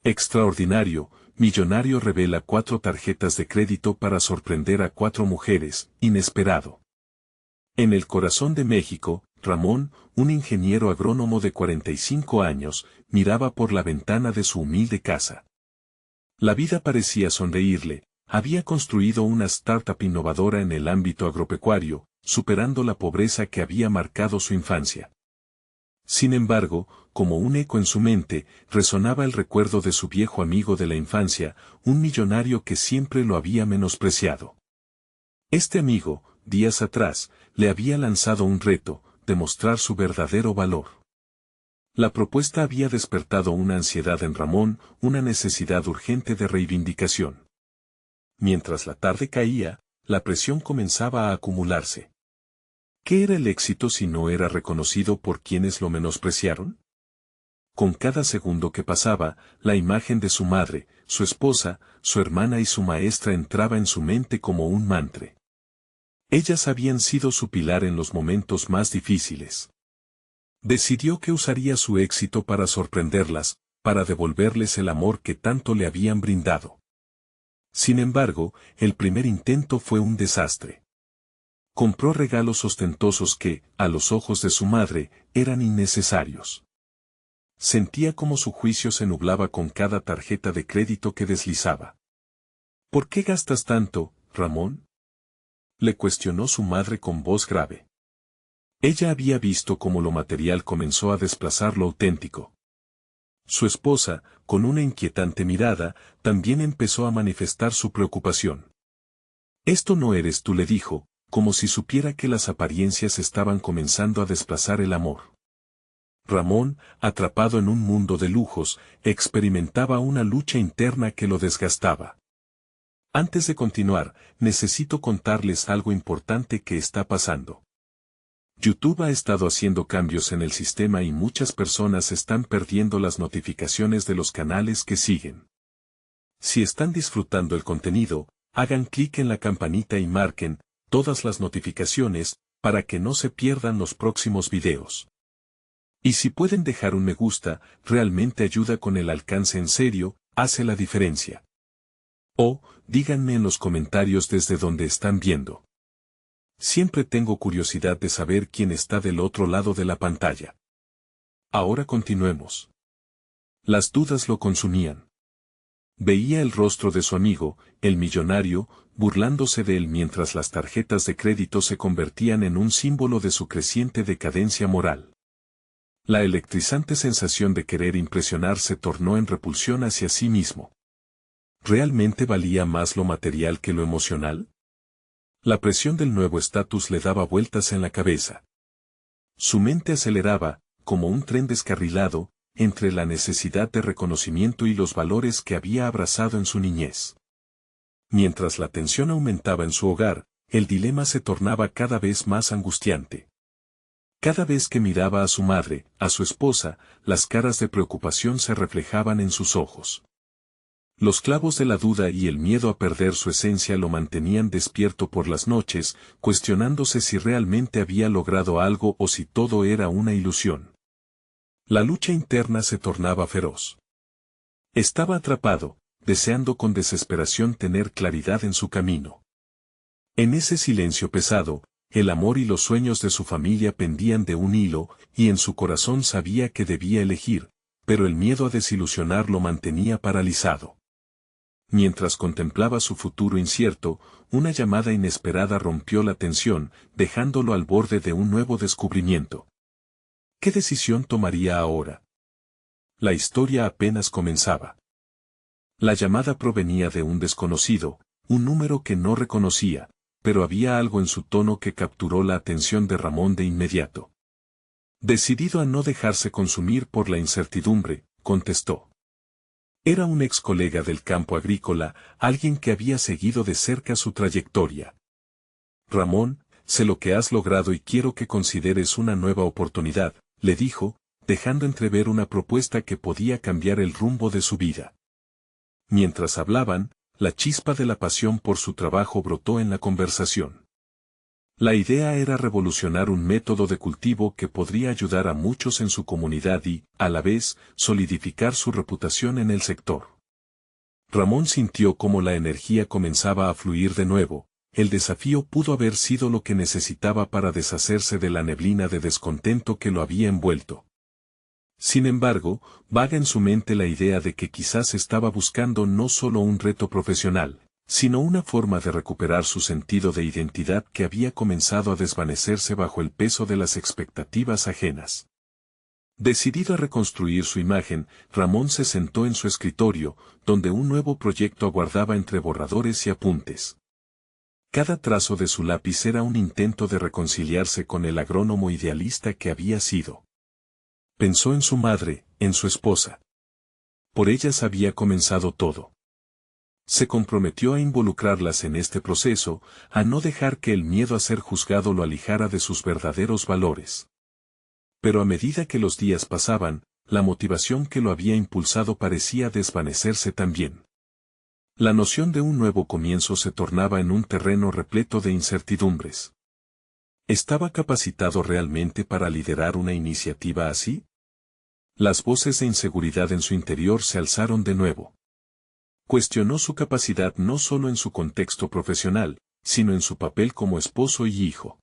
Extraordinario, millonario revela 4 tarjetas de crédito para sorprender a 4 mujeres, inesperado. En el corazón de México, Ramón, un ingeniero agrónomo de 45 años, miraba por la ventana de su humilde casa. La vida parecía sonreírle, había construido una startup innovadora en el ámbito agropecuario, superando la pobreza que había marcado su infancia. Sin embargo, como un eco en su mente, resonaba el recuerdo de su viejo amigo de la infancia, un millonario que siempre lo había menospreciado. Este amigo, días atrás, le había lanzado un reto, demostrar su verdadero valor. La propuesta había despertado una ansiedad en Ramón, una necesidad urgente de reivindicación. Mientras la tarde caía, la presión comenzaba a acumularse. ¿Qué era el éxito si no era reconocido por quienes lo menospreciaron? Con cada segundo que pasaba, la imagen de su madre, su esposa, su hermana y su maestra entraba en su mente como un mantra. Ellas habían sido su pilar en los momentos más difíciles. Decidió que usaría su éxito para sorprenderlas, para devolverles el amor que tanto le habían brindado. Sin embargo, el primer intento fue un desastre. Compró regalos ostentosos que, a los ojos de su madre, eran innecesarios. Sentía como su juicio se nublaba con cada tarjeta de crédito que deslizaba. ¿Por qué gastas tanto, Ramón?, le cuestionó su madre con voz grave. Ella había visto cómo lo material comenzó a desplazar lo auténtico. Su esposa, con una inquietante mirada, también empezó a manifestar su preocupación. «Esto no eres tú», le dijo, como si supiera que las apariencias estaban comenzando a desplazar el amor. Ramón, atrapado en un mundo de lujos, experimentaba una lucha interna que lo desgastaba. Antes de continuar, necesito contarles algo importante que está pasando. YouTube ha estado haciendo cambios en el sistema y muchas personas están perdiendo las notificaciones de los canales que siguen. Si están disfrutando el contenido, hagan clic en la campanita y marquen todas las notificaciones para que no se pierdan los próximos videos. Y si pueden dejar un me gusta, realmente ayuda con el alcance, en serio, hace la diferencia. O, díganme en los comentarios desde donde están viendo. Siempre tengo curiosidad de saber quién está del otro lado de la pantalla. Ahora continuemos. Las dudas lo consumían. Veía el rostro de su amigo, el millonario, burlándose de él mientras las tarjetas de crédito se convertían en un símbolo de su creciente decadencia moral. La electrizante sensación de querer impresionar se tornó en repulsión hacia sí mismo. ¿Realmente valía más lo material que lo emocional? La presión del nuevo estatus le daba vueltas en la cabeza. Su mente aceleraba, como un tren descarrilado, entre la necesidad de reconocimiento y los valores que había abrazado en su niñez. Mientras la tensión aumentaba en su hogar, el dilema se tornaba cada vez más angustiante. Cada vez que miraba a su madre, a su esposa, las caras de preocupación se reflejaban en sus ojos. Los clavos de la duda y el miedo a perder su esencia lo mantenían despierto por las noches, cuestionándose si realmente había logrado algo o si todo era una ilusión. La lucha interna se tornaba feroz. Estaba atrapado, deseando con desesperación tener claridad en su camino. En ese silencio pesado, el amor y los sueños de su familia pendían de un hilo, y en su corazón sabía que debía elegir, pero el miedo a desilusionar lo mantenía paralizado. Mientras contemplaba su futuro incierto, una llamada inesperada rompió la tensión, dejándolo al borde de un nuevo descubrimiento. ¿Qué decisión tomaría ahora? La historia apenas comenzaba. La llamada provenía de un desconocido, un número que no reconocía, pero había algo en su tono que capturó la atención de Ramón de inmediato. Decidido a no dejarse consumir por la incertidumbre, contestó. Era un ex colega del campo agrícola, alguien que había seguido de cerca su trayectoria. Ramón, sé lo que has logrado y quiero que consideres una nueva oportunidad, le dijo, dejando entrever una propuesta que podía cambiar el rumbo de su vida. Mientras hablaban, la chispa de la pasión por su trabajo brotó en la conversación. La idea era revolucionar un método de cultivo que podría ayudar a muchos en su comunidad y, a la vez, solidificar su reputación en el sector. Ramón sintió cómo la energía comenzaba a fluir de nuevo. El desafío pudo haber sido lo que necesitaba para deshacerse de la neblina de descontento que lo había envuelto. Sin embargo, vaga en su mente la idea de que quizás estaba buscando no solo un reto profesional, sino una forma de recuperar su sentido de identidad que había comenzado a desvanecerse bajo el peso de las expectativas ajenas. Decidido a reconstruir su imagen, Ramón se sentó en su escritorio, donde un nuevo proyecto aguardaba entre borradores y apuntes. Cada trazo de su lápiz era un intento de reconciliarse con el agrónomo idealista que había sido. Pensó en su madre, en su esposa. Por ellas había comenzado todo. Se comprometió a involucrarlas en este proceso, a no dejar que el miedo a ser juzgado lo alejara de sus verdaderos valores. Pero a medida que los días pasaban, la motivación que lo había impulsado parecía desvanecerse también. La noción de un nuevo comienzo se tornaba en un terreno repleto de incertidumbres. ¿Estaba capacitado realmente para liderar una iniciativa así? Las voces de inseguridad en su interior se alzaron de nuevo. Cuestionó su capacidad no solo en su contexto profesional, sino en su papel como esposo y hijo.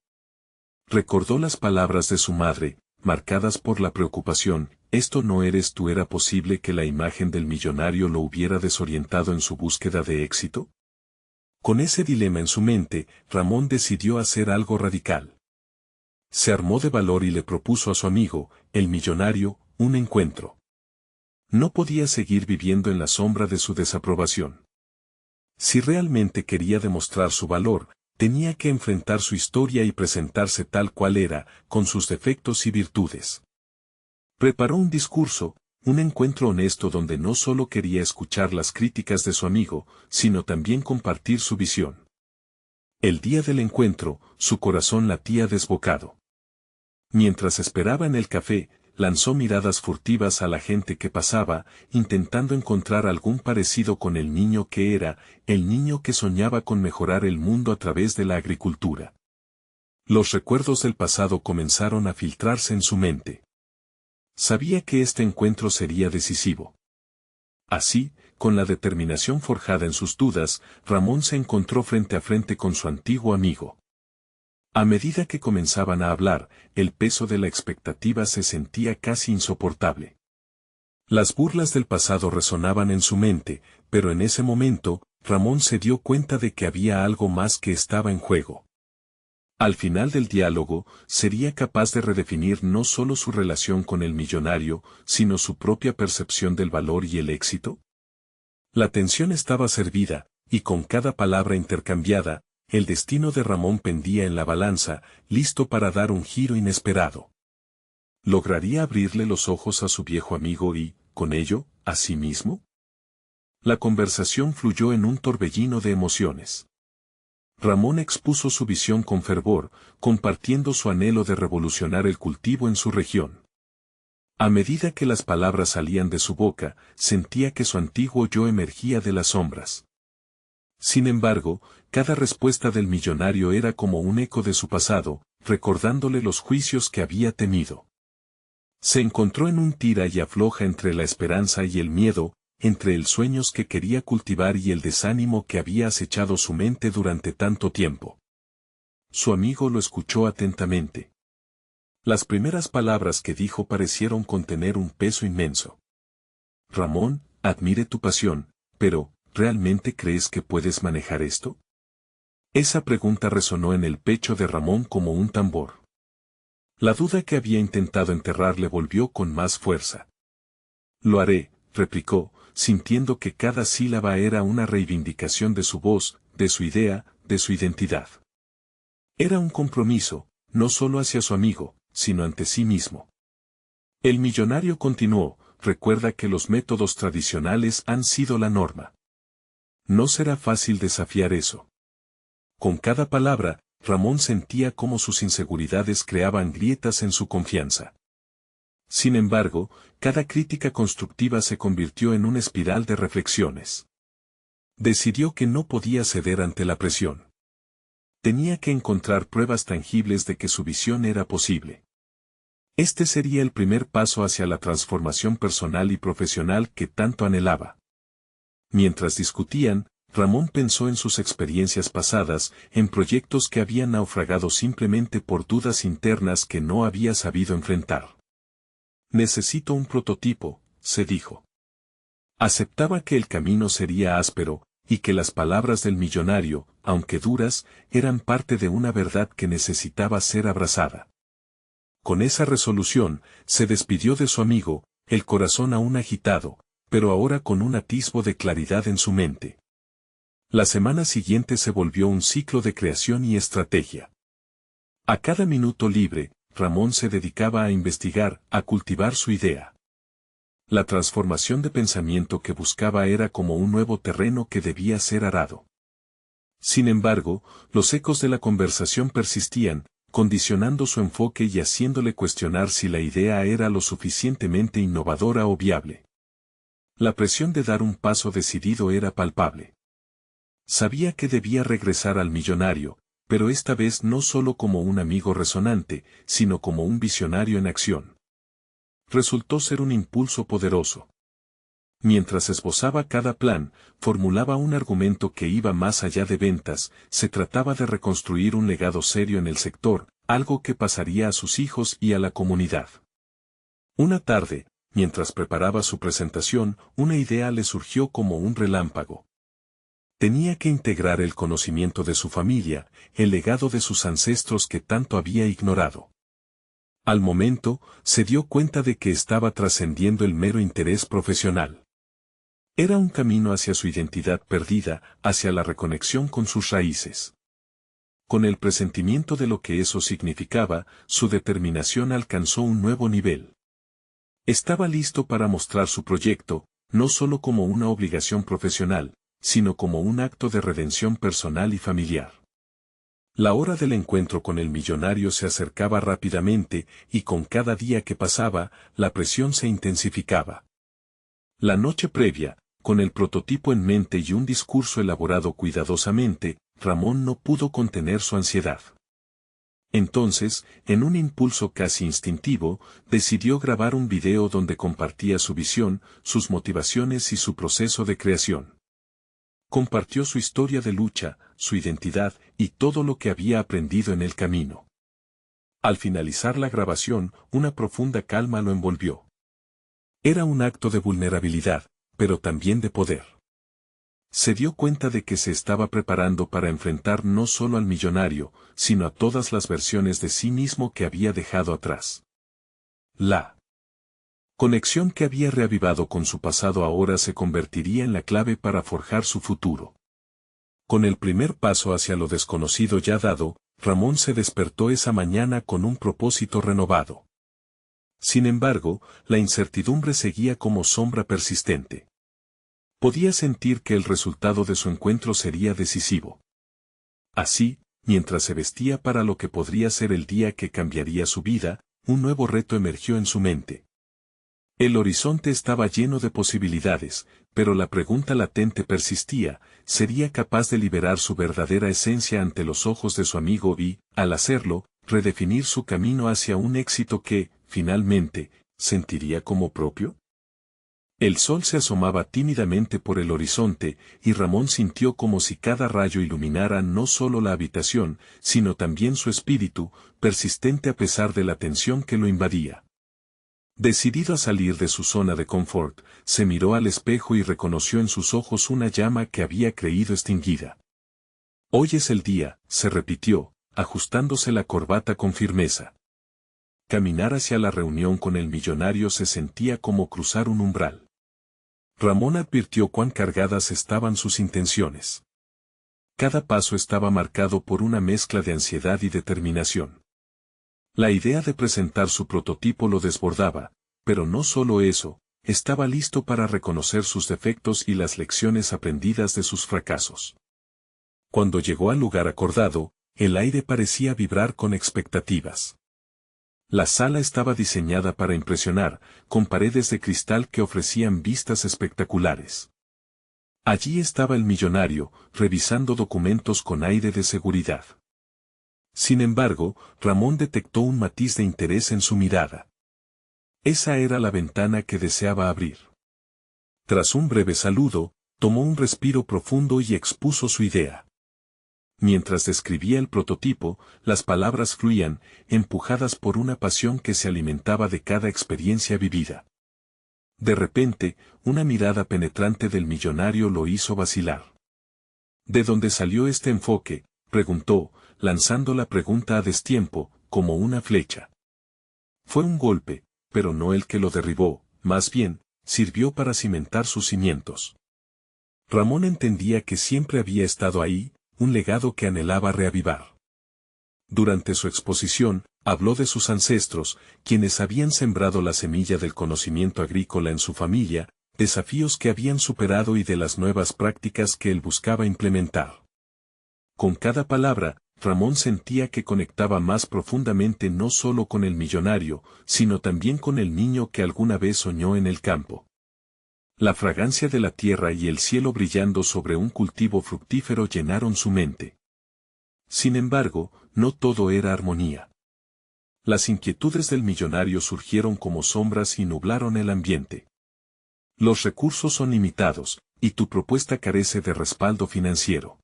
Recordó las palabras de su madre, marcadas por la preocupación: «Esto no eres tú». ¿Era posible que la imagen del millonario lo hubiera desorientado en su búsqueda de éxito? Con ese dilema en su mente, Ramón decidió hacer algo radical. Se armó de valor y le propuso a su amigo, el millonario, un encuentro. No podía seguir viviendo en la sombra de su desaprobación. Si realmente quería demostrar su valor, tenía que enfrentar su historia y presentarse tal cual era, con sus defectos y virtudes. Preparó un discurso, un encuentro honesto donde no solo quería escuchar las críticas de su amigo, sino también compartir su visión. El día del encuentro, su corazón latía desbocado. Mientras esperaba en el café, lanzó miradas furtivas a la gente que pasaba, intentando encontrar algún parecido con el niño que era, el niño que soñaba con mejorar el mundo a través de la agricultura. Los recuerdos del pasado comenzaron a filtrarse en su mente. Sabía que este encuentro sería decisivo. Así, con la determinación forjada en sus dudas, Ramón se encontró frente a frente con su antiguo amigo. A medida que comenzaban a hablar, el peso de la expectativa se sentía casi insoportable. Las burlas del pasado resonaban en su mente, pero en ese momento, Ramón se dio cuenta de que había algo más que estaba en juego. Al final del diálogo, sería capaz de redefinir no solo su relación con el millonario, sino su propia percepción del valor y el éxito. La tensión estaba servida, y con cada palabra intercambiada, el destino de Ramón pendía en la balanza, listo para dar un giro inesperado. ¿Lograría abrirle los ojos a su viejo amigo y, con ello, a sí mismo? La conversación fluyó en un torbellino de emociones. Ramón expuso su visión con fervor, compartiendo su anhelo de revolucionar el cultivo en su región. A medida que las palabras salían de su boca, sentía que su antiguo yo emergía de las sombras. Sin embargo, cada respuesta del millonario era como un eco de su pasado, recordándole los juicios que había temido. Se encontró en un tira y afloja entre la esperanza y el miedo, entre el sueños que quería cultivar y el desánimo que había acechado su mente durante tanto tiempo. Su amigo lo escuchó atentamente. Las primeras palabras que dijo parecieron contener un peso inmenso. Ramón, admire tu pasión, pero, ¿realmente crees que puedes manejar esto? Esa pregunta resonó en el pecho de Ramón como un tambor. La duda que había intentado enterrar le volvió con más fuerza. Lo haré, replicó, sintiendo que cada sílaba era una reivindicación de su voz, de su idea, de su identidad. Era un compromiso, no solo hacia su amigo, sino ante sí mismo. El millonario continuó: recuerda que los métodos tradicionales han sido la norma. No será fácil desafiar eso. Con cada palabra, Ramón sentía cómo sus inseguridades creaban grietas en su confianza. Sin embargo, cada crítica constructiva se convirtió en una espiral de reflexiones. Decidió que no podía ceder ante la presión. Tenía que encontrar pruebas tangibles de que su visión era posible. Este sería el primer paso hacia la transformación personal y profesional que tanto anhelaba. Mientras discutían, Ramón pensó en sus experiencias pasadas, en proyectos que habían naufragado simplemente por dudas internas que no había sabido enfrentar. Necesito un prototipo, se dijo. Aceptaba que el camino sería áspero, y que las palabras del millonario, aunque duras, eran parte de una verdad que necesitaba ser abrazada. Con esa resolución, se despidió de su amigo, el corazón aún agitado, pero ahora con un atisbo de claridad en su mente. La semana siguiente se volvió un ciclo de creación y estrategia. A cada minuto libre, Ramón se dedicaba a investigar, a cultivar su idea. La transformación de pensamiento que buscaba era como un nuevo terreno que debía ser arado. Sin embargo, los ecos de la conversación persistían, condicionando su enfoque y haciéndole cuestionar si la idea era lo suficientemente innovadora o viable. La presión de dar un paso decidido era palpable. Sabía que debía regresar al millonario, pero esta vez no solo como un amigo resonante, sino como un visionario en acción. Resultó ser un impulso poderoso. Mientras esbozaba cada plan, formulaba un argumento que iba más allá de ventas, se trataba de reconstruir un legado serio en el sector, algo que pasaría a sus hijos y a la comunidad. Una tarde, mientras preparaba su presentación, una idea le surgió como un relámpago. Tenía que integrar el conocimiento de su familia, el legado de sus ancestros que tanto había ignorado. Al momento, se dio cuenta de que estaba trascendiendo el mero interés profesional. Era un camino hacia su identidad perdida, hacia la reconexión con sus raíces. Con el presentimiento de lo que eso significaba, su determinación alcanzó un nuevo nivel. Estaba listo para mostrar su proyecto, no solo como una obligación profesional, sino como un acto de redención personal y familiar. La hora del encuentro con el millonario se acercaba rápidamente, y con cada día que pasaba, la presión se intensificaba. La noche previa, con el prototipo en mente y un discurso elaborado cuidadosamente, Ramón no pudo contener su ansiedad. Entonces, en un impulso casi instintivo, decidió grabar un video donde compartía su visión, sus motivaciones y su proceso de creación. Compartió su historia de lucha, su identidad y todo lo que había aprendido en el camino. Al finalizar la grabación, una profunda calma lo envolvió. Era un acto de vulnerabilidad, pero también de poder. Se dio cuenta de que se estaba preparando para enfrentar no solo al millonario, sino a todas las versiones de sí mismo que había dejado atrás. La conexión que había reavivado con su pasado ahora se convertiría en la clave para forjar su futuro. Con el primer paso hacia lo desconocido ya dado, Ramón se despertó esa mañana con un propósito renovado. Sin embargo, la incertidumbre seguía como sombra persistente. Podía sentir que el resultado de su encuentro sería decisivo. Así, mientras se vestía para lo que podría ser el día que cambiaría su vida, un nuevo reto emergió en su mente. El horizonte estaba lleno de posibilidades, pero la pregunta latente persistía: ¿sería capaz de liberar su verdadera esencia ante los ojos de su amigo y, al hacerlo, redefinir su camino hacia un éxito que, finalmente, sentiría como propio? El sol se asomaba tímidamente por el horizonte, y Ramón sintió como si cada rayo iluminara no solo la habitación, sino también su espíritu, persistente a pesar de la tensión que lo invadía. Decidido a salir de su zona de confort, se miró al espejo y reconoció en sus ojos una llama que había creído extinguida. «Hoy es el día», se repitió, ajustándose la corbata con firmeza. Caminar hacia la reunión con el millonario se sentía como cruzar un umbral. Ramón advirtió cuán cargadas estaban sus intenciones. Cada paso estaba marcado por una mezcla de ansiedad y determinación. La idea de presentar su prototipo lo desbordaba, pero no solo eso, estaba listo para reconocer sus defectos y las lecciones aprendidas de sus fracasos. Cuando llegó al lugar acordado, el aire parecía vibrar con expectativas. La sala estaba diseñada para impresionar, con paredes de cristal que ofrecían vistas espectaculares. Allí estaba el millonario, revisando documentos con aire de seguridad. Sin embargo, Ramón detectó un matiz de interés en su mirada. Esa era la ventana que deseaba abrir. Tras un breve saludo, tomó un respiro profundo y expuso su idea. Mientras describía el prototipo, las palabras fluían, empujadas por una pasión que se alimentaba de cada experiencia vivida. De repente, una mirada penetrante del millonario lo hizo vacilar. ¿De dónde salió este enfoque?, preguntó, lanzando la pregunta a destiempo, como una flecha. Fue un golpe, pero no el que lo derribó, más bien, sirvió para cimentar sus cimientos. Ramón entendía que siempre había estado ahí, un legado que anhelaba reavivar. Durante su exposición, habló de sus ancestros, quienes habían sembrado la semilla del conocimiento agrícola en su familia, desafíos que habían superado y de las nuevas prácticas que él buscaba implementar. Con cada palabra, Ramón sentía que conectaba más profundamente no solo con el millonario, sino también con el niño que alguna vez soñó en el campo. La fragancia de la tierra y el cielo brillando sobre un cultivo fructífero llenaron su mente. Sin embargo, no todo era armonía. Las inquietudes del millonario surgieron como sombras y nublaron el ambiente. Los recursos son limitados, y tu propuesta carece de respaldo financiero.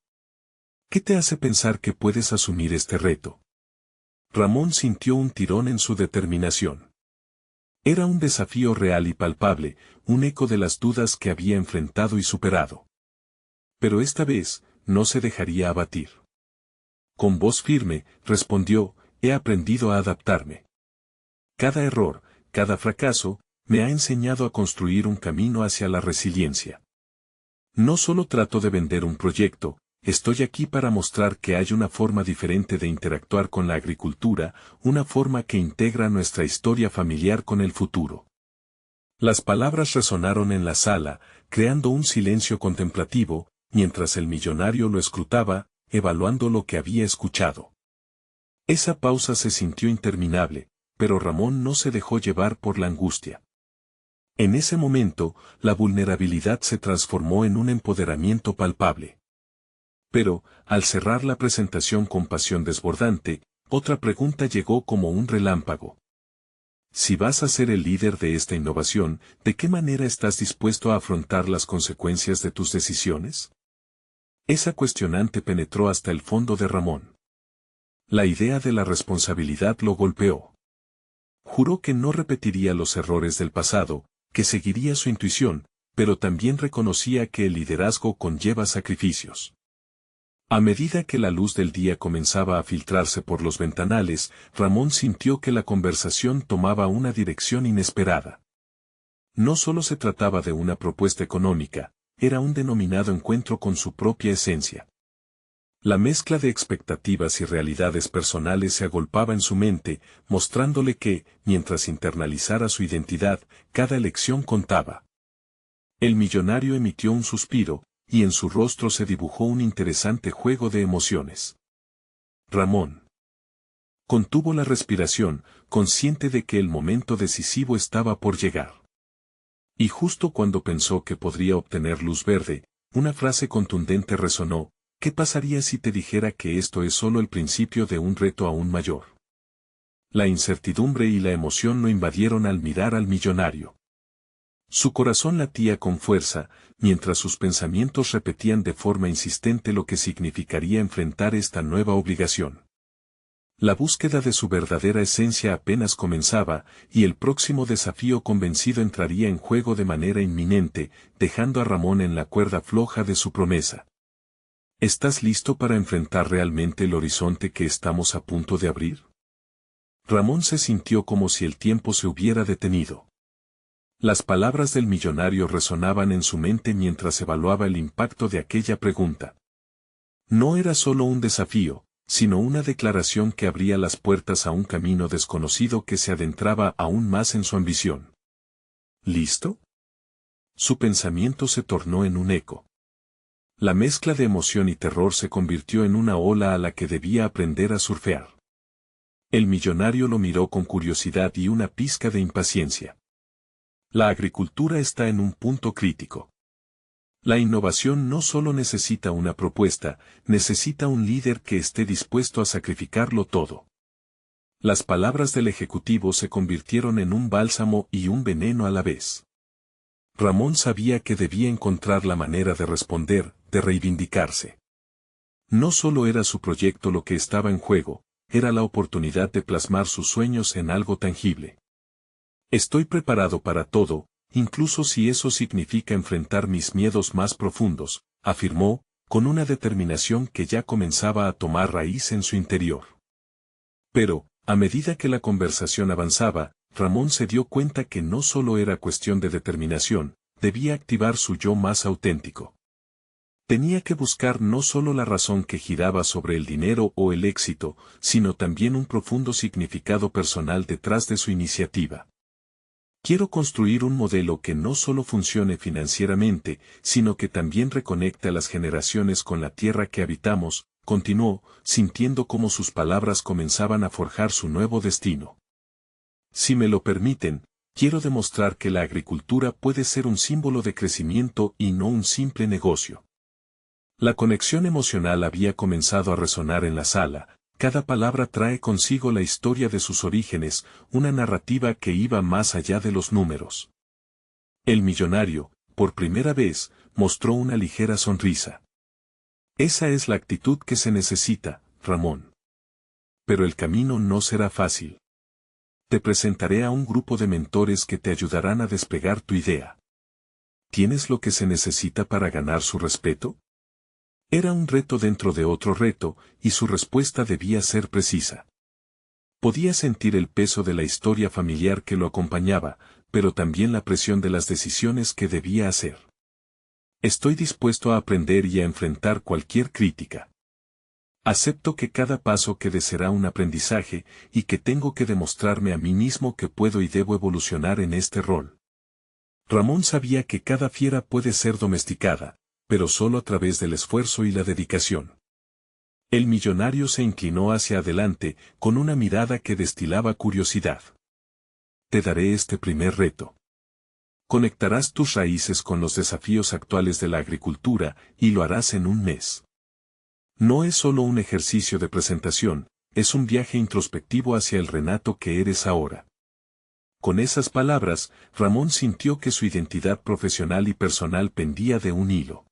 ¿Qué te hace pensar que puedes asumir este reto? Ramón sintió un tirón en su determinación. Era un desafío real y palpable, un eco de las dudas que había enfrentado y superado. Pero esta vez, no se dejaría abatir. Con voz firme, respondió, he aprendido a adaptarme. Cada error, cada fracaso, me ha enseñado a construir un camino hacia la resiliencia. No solo trato de vender un proyecto, estoy aquí para mostrar que hay una forma diferente de interactuar con la agricultura, una forma que integra nuestra historia familiar con el futuro. Las palabras resonaron en la sala, creando un silencio contemplativo, mientras el millonario lo escrutaba, evaluando lo que había escuchado. Esa pausa se sintió interminable, pero Ramón no se dejó llevar por la angustia. En ese momento, la vulnerabilidad se transformó en un empoderamiento palpable. Pero, al cerrar la presentación con pasión desbordante, otra pregunta llegó como un relámpago. Si vas a ser el líder de esta innovación, ¿de qué manera estás dispuesto a afrontar las consecuencias de tus decisiones? Esa cuestionante penetró hasta el fondo de Ramón. La idea de la responsabilidad lo golpeó. Juró que no repetiría los errores del pasado, que seguiría su intuición, pero también reconocía que el liderazgo conlleva sacrificios. A medida que la luz del día comenzaba a filtrarse por los ventanales, Ramón sintió que la conversación tomaba una dirección inesperada. No solo se trataba de una propuesta económica, era un denominado encuentro con su propia esencia. La mezcla de expectativas y realidades personales se agolpaba en su mente, mostrándole que, mientras internalizara su identidad, cada elección contaba. El millonario emitió un suspiro, y en su rostro se dibujó un interesante juego de emociones. Ramón contuvo la respiración, consciente de que el momento decisivo estaba por llegar. Y justo cuando pensó que podría obtener luz verde, una frase contundente resonó: ¿qué pasaría si te dijera que esto es solo el principio de un reto aún mayor? La incertidumbre y la emoción lo invadieron al mirar al millonario. Su corazón latía con fuerza, mientras sus pensamientos repetían de forma insistente lo que significaría enfrentar esta nueva obligación. La búsqueda de su verdadera esencia apenas comenzaba, y el próximo desafío convencido entraría en juego de manera inminente, dejando a Ramón en la cuerda floja de su promesa. ¿Estás listo para enfrentar realmente el horizonte que estamos a punto de abrir? Ramón se sintió como si el tiempo se hubiera detenido. Las palabras del millonario resonaban en su mente mientras evaluaba el impacto de aquella pregunta. No era solo un desafío, sino una declaración que abría las puertas a un camino desconocido que se adentraba aún más en su ambición. ¿Listo? Su pensamiento se tornó en un eco. La mezcla de emoción y terror se convirtió en una ola a la que debía aprender a surfear. El millonario lo miró con curiosidad y una pizca de impaciencia. La agricultura está en un punto crítico. La innovación no solo necesita una propuesta, necesita un líder que esté dispuesto a sacrificarlo todo. Las palabras del ejecutivo se convirtieron en un bálsamo y un veneno a la vez. Ramón sabía que debía encontrar la manera de responder, de reivindicarse. No solo era su proyecto lo que estaba en juego, era la oportunidad de plasmar sus sueños en algo tangible. Estoy preparado para todo, incluso si eso significa enfrentar mis miedos más profundos, afirmó, con una determinación que ya comenzaba a tomar raíz en su interior. Pero, a medida que la conversación avanzaba, Ramón se dio cuenta que no solo era cuestión de determinación, debía activar su yo más auténtico. Tenía que buscar no solo la razón que giraba sobre el dinero o el éxito, sino también un profundo significado personal detrás de su iniciativa. Quiero construir un modelo que no solo funcione financieramente, sino que también reconecte a las generaciones con la tierra que habitamos, continuó, sintiendo cómo sus palabras comenzaban a forjar su nuevo destino. Si me lo permiten, quiero demostrar que la agricultura puede ser un símbolo de crecimiento y no un simple negocio. La conexión emocional había comenzado a resonar en la sala, cada palabra trae consigo la historia de sus orígenes, una narrativa que iba más allá de los números. El millonario, por primera vez, mostró una ligera sonrisa. Esa es la actitud que se necesita, Ramón. Pero el camino no será fácil. Te presentaré a un grupo de mentores que te ayudarán a despegar tu idea. ¿Tienes lo que se necesita para ganar su respeto? Era un reto dentro de otro reto, y su respuesta debía ser precisa. Podía sentir el peso de la historia familiar que lo acompañaba, pero también la presión de las decisiones que debía hacer. Estoy dispuesto a aprender y a enfrentar cualquier crítica. Acepto que cada paso que dé será un aprendizaje, y que tengo que demostrarme a mí mismo que puedo y debo evolucionar en este rol. Ramón sabía que cada fiera puede ser domesticada, pero solo a través del esfuerzo y la dedicación. El millonario se inclinó hacia adelante, con una mirada que destilaba curiosidad. Te daré este primer reto. Conectarás tus raíces con los desafíos actuales de la agricultura, y lo harás en un mes. No es solo un ejercicio de presentación, es un viaje introspectivo hacia el Renato que eres ahora. Con esas palabras, Ramón sintió que su identidad profesional y personal pendía de un hilo.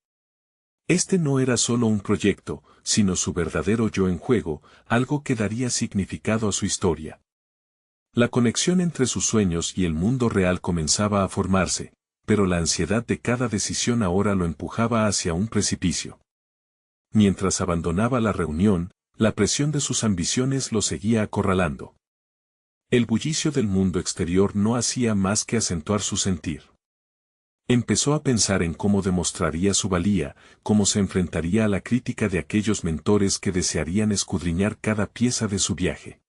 Este no era solo un proyecto, sino su verdadero yo en juego, algo que daría significado a su historia. La conexión entre sus sueños y el mundo real comenzaba a formarse, pero la ansiedad de cada decisión ahora lo empujaba hacia un precipicio. Mientras abandonaba la reunión, la presión de sus ambiciones lo seguía acorralando. El bullicio del mundo exterior no hacía más que acentuar su sentir. Empezó a pensar en cómo demostraría su valía, cómo se enfrentaría a la crítica de aquellos mentores que desearían escudriñar cada pieza de su viaje.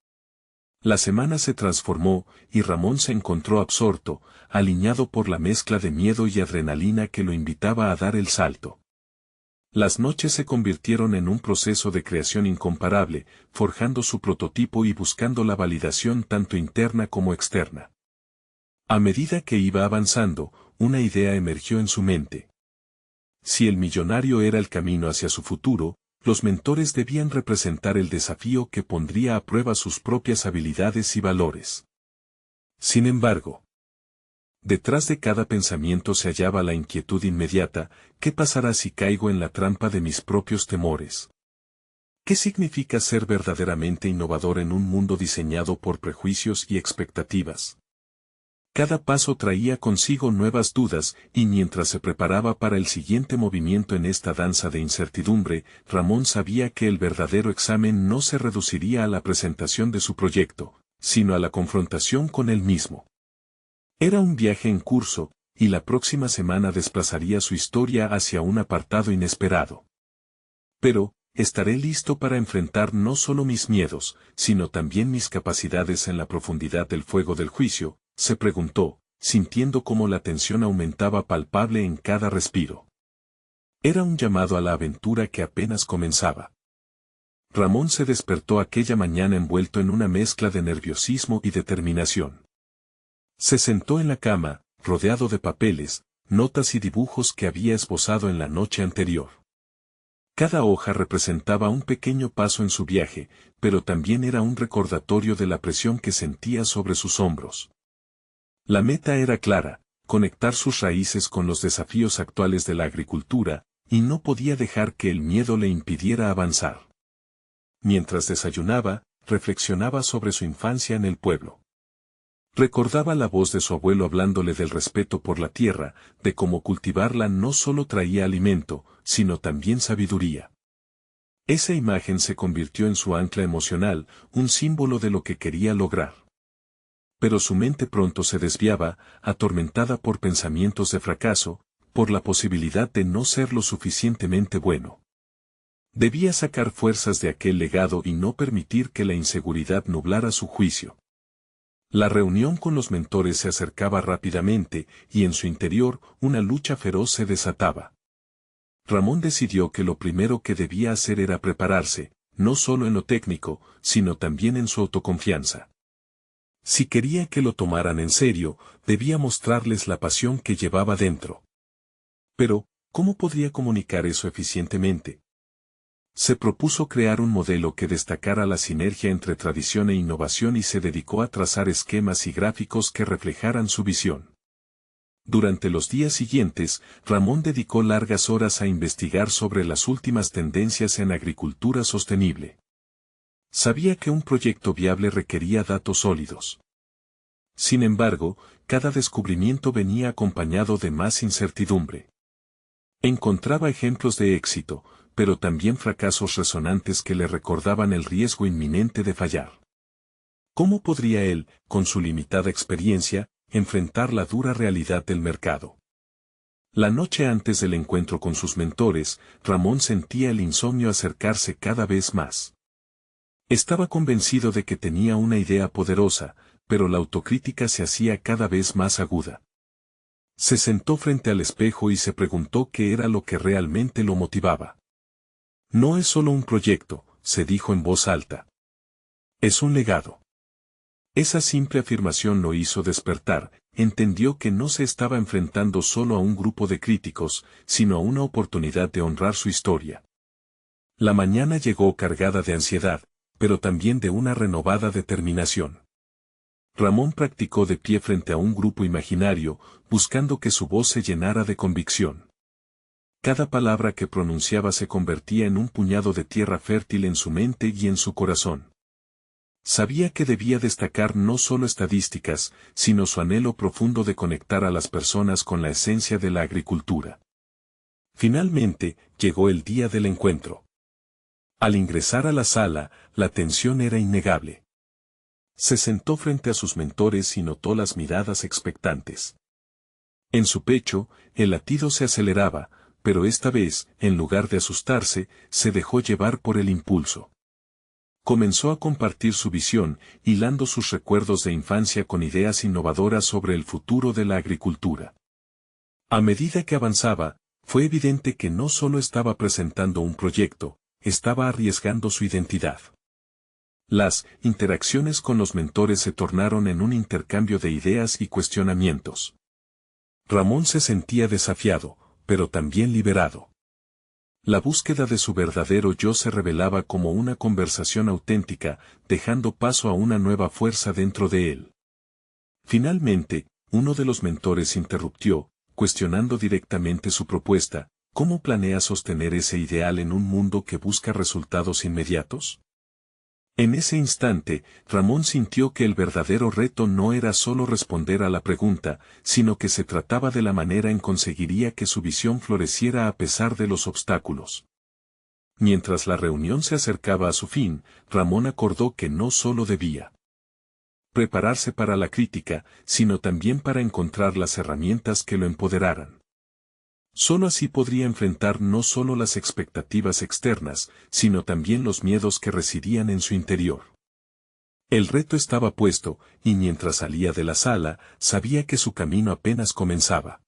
La semana se transformó, y Ramón se encontró absorto, aliñado por la mezcla de miedo y adrenalina que lo invitaba a dar el salto. Las noches se convirtieron en un proceso de creación incomparable, forjando su prototipo y buscando la validación tanto interna como externa. A medida que iba avanzando, una idea emergió en su mente. Si el millonario era el camino hacia su futuro, los mentores debían representar el desafío que pondría a prueba sus propias habilidades y valores. Sin embargo, detrás de cada pensamiento se hallaba la inquietud inmediata: ¿qué pasará si caigo en la trampa de mis propios temores? ¿Qué significa ser verdaderamente innovador en un mundo diseñado por prejuicios y expectativas? Cada paso traía consigo nuevas dudas, y mientras se preparaba para el siguiente movimiento en esta danza de incertidumbre, Ramón sabía que el verdadero examen no se reduciría a la presentación de su proyecto, sino a la confrontación con él mismo. Era un viaje en curso, y la próxima semana desplazaría su historia hacia un apartado inesperado. Pero, ¿estaré listo para enfrentar no solo mis miedos, sino también mis capacidades en la profundidad del fuego del juicio?, se preguntó, sintiendo cómo la tensión aumentaba palpable en cada respiro. Era un llamado a la aventura que apenas comenzaba. Ramón se despertó aquella mañana envuelto en una mezcla de nerviosismo y determinación. Se sentó en la cama, rodeado de papeles, notas y dibujos que había esbozado en la noche anterior. Cada hoja representaba un pequeño paso en su viaje, pero también era un recordatorio de la presión que sentía sobre sus hombros. La meta era clara, conectar sus raíces con los desafíos actuales de la agricultura, y no podía dejar que el miedo le impidiera avanzar. Mientras desayunaba, reflexionaba sobre su infancia en el pueblo. Recordaba la voz de su abuelo hablándole del respeto por la tierra, de cómo cultivarla no solo traía alimento, sino también sabiduría. Esa imagen se convirtió en su ancla emocional, un símbolo de lo que quería lograr. Pero su mente pronto se desviaba, atormentada por pensamientos de fracaso, por la posibilidad de no ser lo suficientemente bueno. Debía sacar fuerzas de aquel legado y no permitir que la inseguridad nublara su juicio. La reunión con los mentores se acercaba rápidamente, y en su interior una lucha feroz se desataba. Ramón decidió que lo primero que debía hacer era prepararse, no solo en lo técnico, sino también en su autoconfianza. Si quería que lo tomaran en serio, debía mostrarles la pasión que llevaba dentro. Pero, ¿cómo podría comunicar eso eficientemente? Se propuso crear un modelo que destacara la sinergia entre tradición e innovación y se dedicó a trazar esquemas y gráficos que reflejaran su visión. Durante los días siguientes, Ramón dedicó largas horas a investigar sobre las últimas tendencias en agricultura sostenible. Sabía que un proyecto viable requería datos sólidos. Sin embargo, cada descubrimiento venía acompañado de más incertidumbre. Encontraba ejemplos de éxito, pero también fracasos resonantes que le recordaban el riesgo inminente de fallar. ¿Cómo podría él, con su limitada experiencia, enfrentar la dura realidad del mercado? La noche antes del encuentro con sus mentores, Ramón sentía el insomnio acercarse cada vez más. Estaba convencido de que tenía una idea poderosa, pero la autocrítica se hacía cada vez más aguda. Se sentó frente al espejo y se preguntó qué era lo que realmente lo motivaba. No es solo un proyecto, se dijo en voz alta. Es un legado. Esa simple afirmación lo hizo despertar, entendió que no se estaba enfrentando solo a un grupo de críticos, sino a una oportunidad de honrar su historia. La mañana llegó cargada de ansiedad, pero también de una renovada determinación. Ramón practicó de pie frente a un grupo imaginario, buscando que su voz se llenara de convicción. Cada palabra que pronunciaba se convertía en un puñado de tierra fértil en su mente y en su corazón. Sabía que debía destacar no solo estadísticas, sino su anhelo profundo de conectar a las personas con la esencia de la agricultura. Finalmente, llegó el día del encuentro. Al ingresar a la sala, la tensión era innegable. Se sentó frente a sus mentores y notó las miradas expectantes. En su pecho, el latido se aceleraba, pero esta vez, en lugar de asustarse, se dejó llevar por el impulso. Comenzó a compartir su visión, hilando sus recuerdos de infancia con ideas innovadoras sobre el futuro de la agricultura. A medida que avanzaba, fue evidente que no solo estaba presentando un proyecto, estaba arriesgando su identidad. Las interacciones con los mentores se tornaron en un intercambio de ideas y cuestionamientos. Ramón se sentía desafiado, pero también liberado. La búsqueda de su verdadero yo se revelaba como una conversación auténtica, dejando paso a una nueva fuerza dentro de él. Finalmente, uno de los mentores interrumpió, cuestionando directamente su propuesta: ¿cómo planea sostener ese ideal en un mundo que busca resultados inmediatos? En ese instante, Ramón sintió que el verdadero reto no era solo responder a la pregunta, sino que se trataba de la manera en que conseguiría que su visión floreciera a pesar de los obstáculos. Mientras la reunión se acercaba a su fin, Ramón acordó que no solo debía prepararse para la crítica, sino también para encontrar las herramientas que lo empoderaran. Solo así podría enfrentar no solo las expectativas externas, sino también los miedos que residían en su interior. El reto estaba puesto, y mientras salía de la sala, sabía que su camino apenas comenzaba.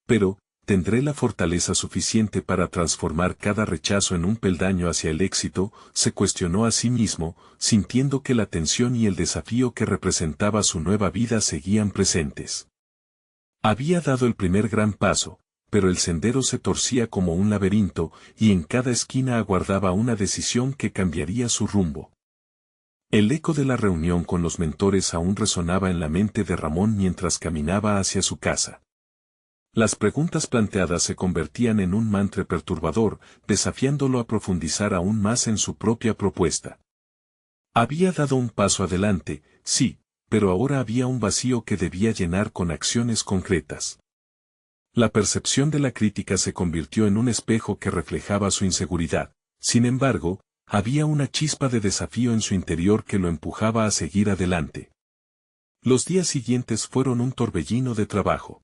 Pero, ¿tendré la fortaleza suficiente para transformar cada rechazo en un peldaño hacia el éxito?, se cuestionó a sí mismo, sintiendo que la tensión y el desafío que representaba su nueva vida seguían presentes. Había dado el primer gran paso, pero el sendero se torcía como un laberinto, y en cada esquina aguardaba una decisión que cambiaría su rumbo. El eco de la reunión con los mentores aún resonaba en la mente de Ramón mientras caminaba hacia su casa. Las preguntas planteadas se convertían en un mantra perturbador, desafiándolo a profundizar aún más en su propia propuesta. Había dado un paso adelante, sí, pero ahora había un vacío que debía llenar con acciones concretas. La percepción de la crítica se convirtió en un espejo que reflejaba su inseguridad. Sin embargo, había una chispa de desafío en su interior que lo empujaba a seguir adelante. Los días siguientes fueron un torbellino de trabajo.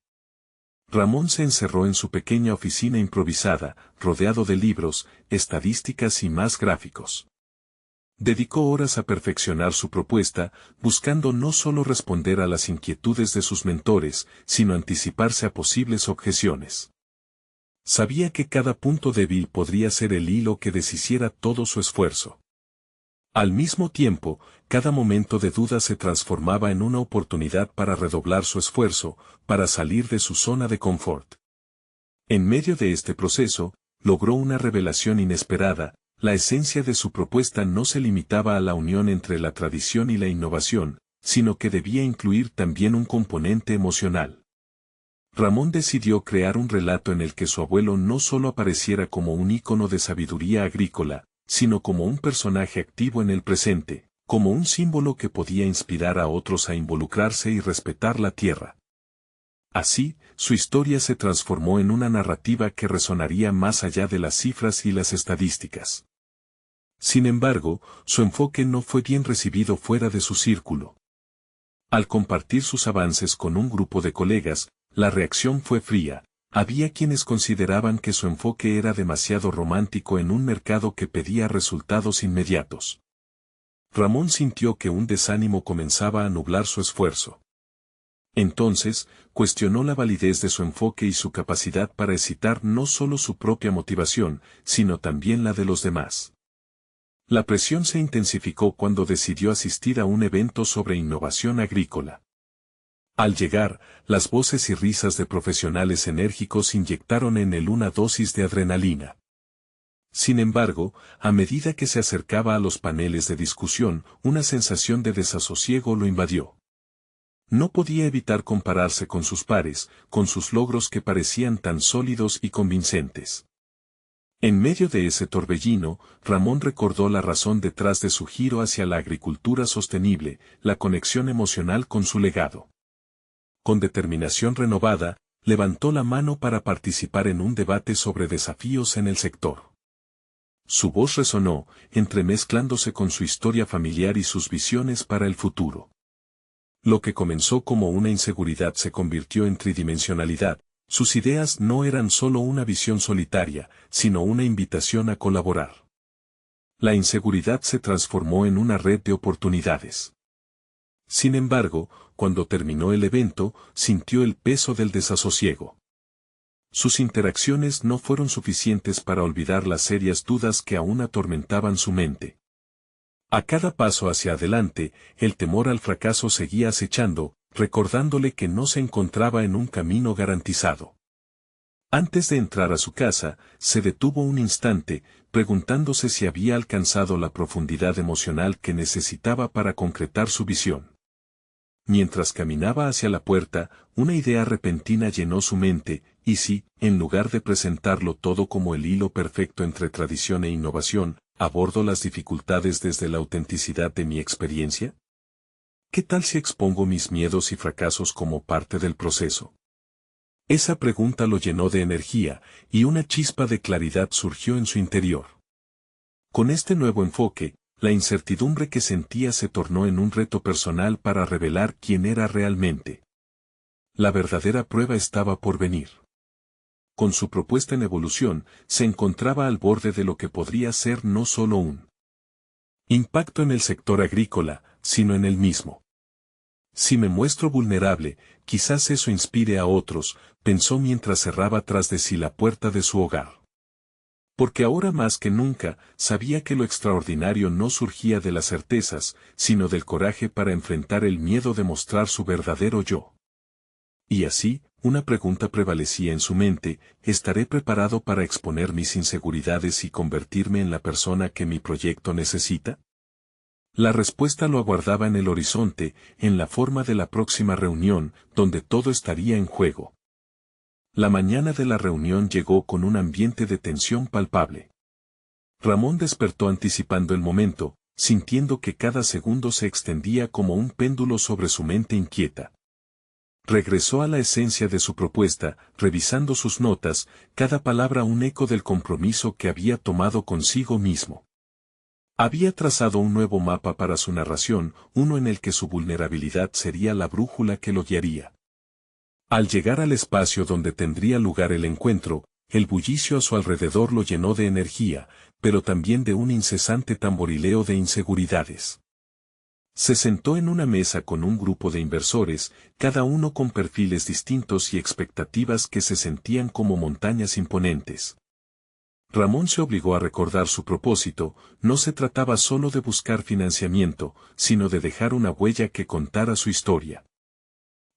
Ramón se encerró en su pequeña oficina improvisada, rodeado de libros, estadísticas y más gráficos. Dedicó horas a perfeccionar su propuesta, buscando no solo responder a las inquietudes de sus mentores, sino anticiparse a posibles objeciones. Sabía que cada punto débil podría ser el hilo que deshiciera todo su esfuerzo. Al mismo tiempo, cada momento de duda se transformaba en una oportunidad para redoblar su esfuerzo, para salir de su zona de confort. En medio de este proceso, logró una revelación inesperada. La esencia de su propuesta no se limitaba a la unión entre la tradición y la innovación, sino que debía incluir también un componente emocional. Ramón decidió crear un relato en el que su abuelo no solo apareciera como un ícono de sabiduría agrícola, sino como un personaje activo en el presente, como un símbolo que podía inspirar a otros a involucrarse y respetar la tierra. Así, su historia se transformó en una narrativa que resonaría más allá de las cifras y las estadísticas. Sin embargo, su enfoque no fue bien recibido fuera de su círculo. Al compartir sus avances con un grupo de colegas, la reacción fue fría. Había quienes consideraban que su enfoque era demasiado romántico en un mercado que pedía resultados inmediatos. Ramón sintió que un desánimo comenzaba a nublar su esfuerzo. Entonces, cuestionó la validez de su enfoque y su capacidad para excitar no solo su propia motivación, sino también la de los demás. La presión se intensificó cuando decidió asistir a un evento sobre innovación agrícola. Al llegar, las voces y risas de profesionales enérgicos inyectaron en él una dosis de adrenalina. Sin embargo, a medida que se acercaba a los paneles de discusión, una sensación de desasosiego lo invadió. No podía evitar compararse con sus pares, con sus logros que parecían tan sólidos y convincentes. En medio de ese torbellino, Ramón recordó la razón detrás de su giro hacia la agricultura sostenible, la conexión emocional con su legado. Con determinación renovada, levantó la mano para participar en un debate sobre desafíos en el sector. Su voz resonó, entremezclándose con su historia familiar y sus visiones para el futuro. Lo que comenzó como una inseguridad se convirtió en tridimensionalidad. Sus ideas no eran solo una visión solitaria, sino una invitación a colaborar. La inseguridad se transformó en una red de oportunidades. Sin embargo, cuando terminó el evento, sintió el peso del desasosiego. Sus interacciones no fueron suficientes para olvidar las serias dudas que aún atormentaban su mente. A cada paso hacia adelante, el temor al fracaso seguía acechando, recordándole que no se encontraba en un camino garantizado. Antes de entrar a su casa, se detuvo un instante, preguntándose si había alcanzado la profundidad emocional que necesitaba para concretar su visión. Mientras caminaba hacia la puerta, una idea repentina llenó su mente, y si, en lugar de presentarlo todo como el hilo perfecto entre tradición e innovación, abordo las dificultades desde la autenticidad de mi experiencia? ¿Qué tal si expongo mis miedos y fracasos como parte del proceso? Esa pregunta lo llenó de energía, y una chispa de claridad surgió en su interior. Con este nuevo enfoque, la incertidumbre que sentía se tornó en un reto personal para revelar quién era realmente. La verdadera prueba estaba por venir. Con su propuesta en evolución, se encontraba al borde de lo que podría ser no solo un impacto en el sector agrícola, sino en el mismo. Si me muestro vulnerable, quizás eso inspire a otros, pensó mientras cerraba tras de sí la puerta de su hogar. Porque ahora más que nunca, sabía que lo extraordinario no surgía de las certezas, sino del coraje para enfrentar el miedo de mostrar su verdadero yo. Y así, una pregunta prevalecía en su mente: ¿estaré preparado para exponer mis inseguridades y convertirme en la persona que mi proyecto necesita? La respuesta lo aguardaba en el horizonte, en la forma de la próxima reunión, donde todo estaría en juego. La mañana de la reunión llegó con un ambiente de tensión palpable. Ramón despertó anticipando el momento, sintiendo que cada segundo se extendía como un péndulo sobre su mente inquieta. Regresó a la esencia de su propuesta, revisando sus notas, cada palabra un eco del compromiso que había tomado consigo mismo. Había trazado un nuevo mapa para su narración, uno en el que su vulnerabilidad sería la brújula que lo guiaría. Al llegar al espacio donde tendría lugar el encuentro, el bullicio a su alrededor lo llenó de energía, pero también de un incesante tamborileo de inseguridades. Se sentó en una mesa con un grupo de inversores, cada uno con perfiles distintos y expectativas que se sentían como montañas imponentes. Ramón se obligó a recordar su propósito: no se trataba solo de buscar financiamiento, sino de dejar una huella que contara su historia.